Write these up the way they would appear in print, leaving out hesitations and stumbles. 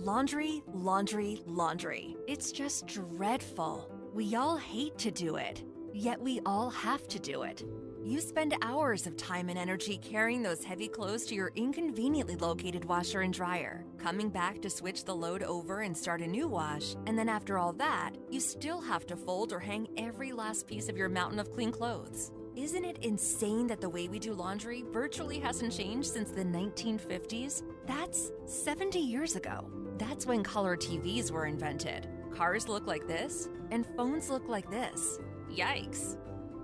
Laundry, laundry, laundry. It's just dreadful. We all hate to do it, yet we all have to do it. You spend hours of time and energy carrying those heavy clothes to your inconveniently located washer and dryer, coming back to switch the load over and start a new wash, and then after all that, you still have to fold or hang every last piece of your mountain of clean clothes. Isn't it insane that the way we do laundry virtually hasn't changed since the 1950s? That's 70 years ago. That's when color TVs were invented. Cars look like this, and phones look like this. Yikes.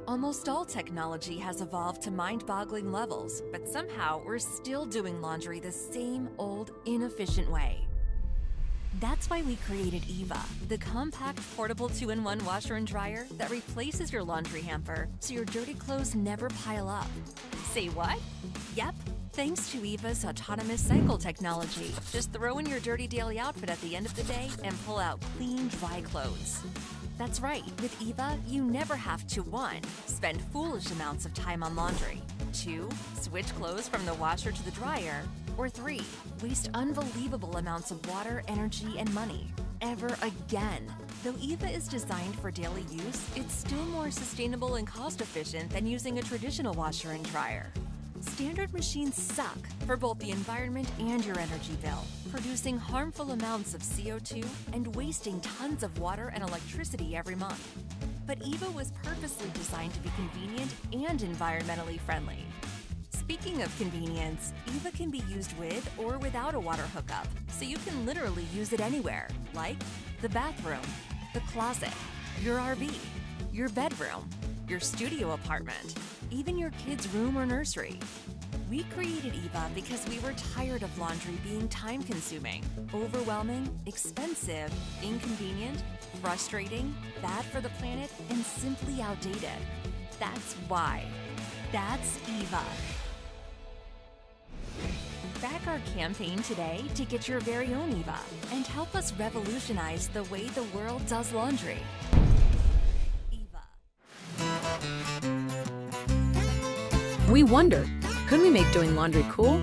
Almost all technology has evolved to mind-boggling levels, but somehow we're still doing laundry the same old, inefficient way. That's why we created Eeva, the compact, portable 2-in-1 washer and dryer that replaces your laundry hamper so your dirty clothes never pile up. Say what? Yep, thanks to Eeva's autonomous cycle technology. Just throw in your dirty daily outfit at the end of the day and pull out clean, dry clothes. That's right, with Eeva, you never have to 1. Spend foolish amounts of time on laundry, 2. Switch clothes from the washer to the dryer, or 3. Waste unbelievable amounts of water, energy, and money. Ever again. Though Eeva is designed for daily use, it's still more sustainable and cost-efficient than using a traditional washer and dryer. Standard machines suck for both the environment and your energy bill, producing harmful amounts of CO2 and wasting tons of water and electricity every month. But Eeva was purposely designed to be convenient and environmentally friendly. Speaking of convenience, Eeva can be used with or without a water hookup, so you can literally use it anywhere, like the bathroom, the closet, your RV, your bedroom, your studio apartment, even your kid's room or nursery. We created Eeva because we were tired of laundry being time-consuming, overwhelming, expensive, inconvenient, frustrating, bad for the planet, and simply outdated. That's why. That's Eeva. Back our campaign today to get your very own Eeva and help us revolutionize the way the world does laundry. We wondered, could we make doing laundry cool?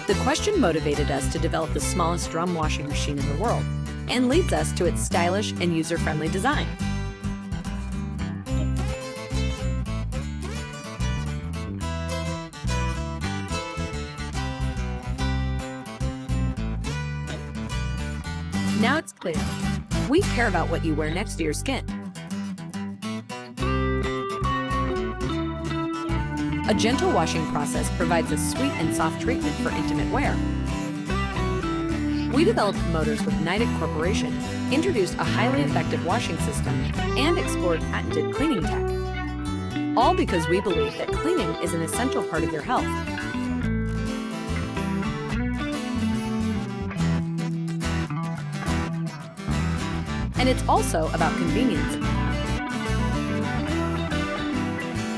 The question motivated us to develop the smallest drum washing machine in the world and leads us to its stylish and user-friendly design. Now it's clear. We care about what you wear next to your skin. A gentle washing process provides a sweet and soft treatment for intimate wear. We developed motors with Nidec Corporation, introduced a highly effective washing system, and explored patented cleaning tech. All because we believe that cleaning is an essential part of your health. And it's also about convenience.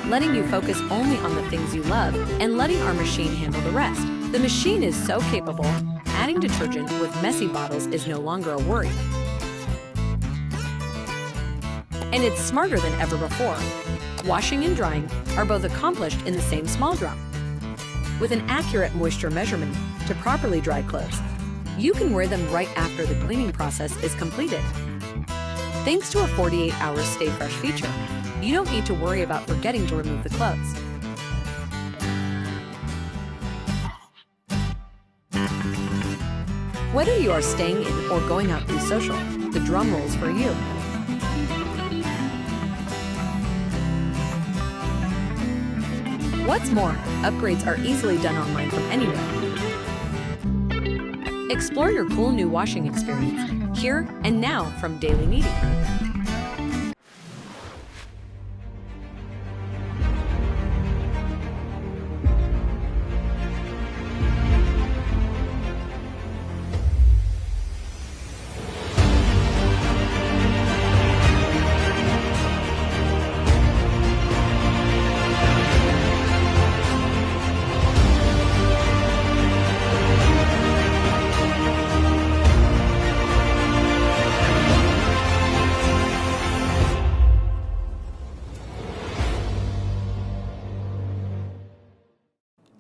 Letting you focus only on the things you love and letting our machine handle the rest. The machine is so capable, adding detergent with messy bottles is no longer a worry. And it's smarter than ever before. Washing and drying are both accomplished in the same small drum. With an accurate moisture measurement to properly dry clothes, you can wear them right after the cleaning process is completed. Thanks to a 48-hour Stay Fresh feature, you don't need to worry about forgetting to remove the clothes. Whether you are staying in or going out to be social, the drum rolls for you. What's more, upgrades are easily done online from anywhere. Explore your cool new washing experience here and now from Daily Meeting.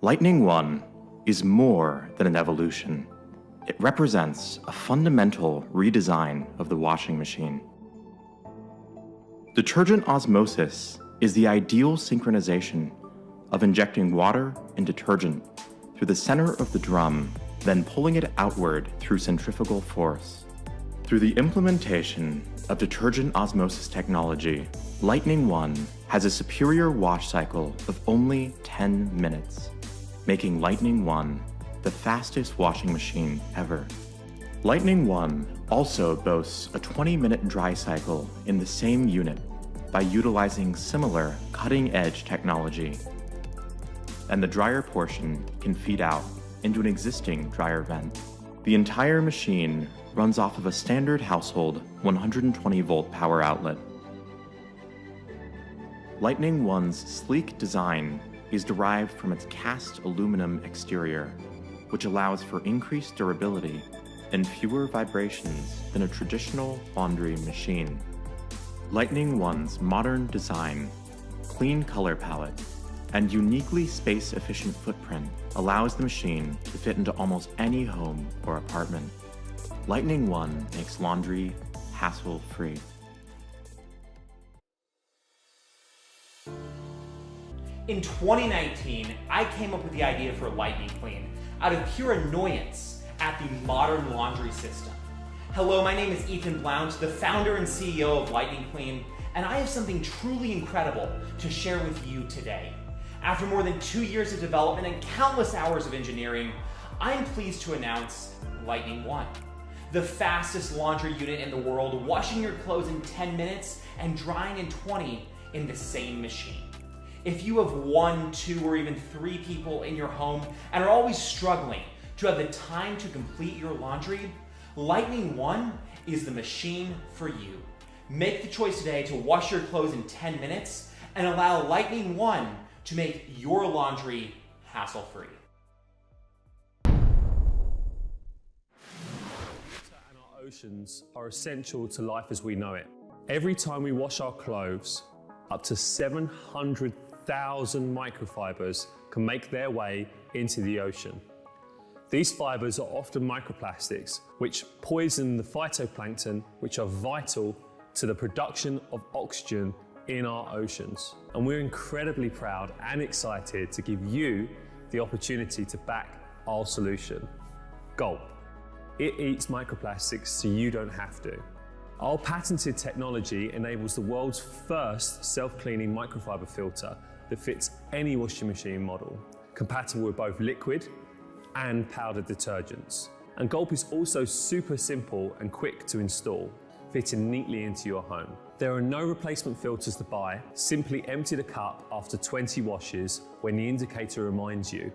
Lightning One is more than an evolution. it represents a fundamental redesign of the washing machine. Detergent osmosis is the ideal synchronization of injecting water and detergent through the center of the drum, then pulling it outward through centrifugal force. Through the implementation of detergent osmosis technology, Lightning One has a superior wash cycle of only 10 minutes, making Lightning One the fastest washing machine ever. Lightning One also boasts a 20-minute dry cycle in the same unit by utilizing similar cutting-edge technology. And the dryer portion can feed out into an existing dryer vent. The entire machine runs off of a standard household 120-volt power outlet. Lightning One's sleek design is derived from its cast aluminum exterior, which allows for increased durability and fewer vibrations than a traditional laundry machine. Lightning One's modern design, clean color palette, and uniquely space-efficient footprint allows the machine to fit into almost any home or apartment. Lightning One makes laundry hassle-free. In 2019, I came up with the idea for Lightning Clean out of pure annoyance at the modern laundry system. Hello, my name is Ethan Blount, the founder and CEO of Lightning Clean, and I have something truly incredible to share with you today. After more than 2 years of development and countless hours of engineering, I'm pleased to announce Lightning One, the fastest laundry unit in the world, washing your clothes in 10 minutes and drying in 20 in the same machine. If you have 1, 2, or even 3 people in your home and are always struggling to have the time to complete your laundry, Lightning One is the machine for you. Make the choice today to wash your clothes in 10 minutes and allow Lightning One to make your laundry hassle-free. Our oceans are essential to life as we know it. Every time we wash our clothes, up to 700,000 microfibers can make their way into the ocean. These fibers are often microplastics, which poison the phytoplankton, which are vital to the production of oxygen in our oceans. And we're incredibly proud and excited to give you the opportunity to back our solution, Gulp. It eats microplastics so you don't have to. Our patented technology enables the world's first self-cleaning microfiber filter that fits any washing machine model, compatible with both liquid and powdered detergents. And Gulp is also super simple and quick to install, fitting neatly into your home. There are no replacement filters to buy. Simply empty the cup after 20 washes when the indicator reminds you,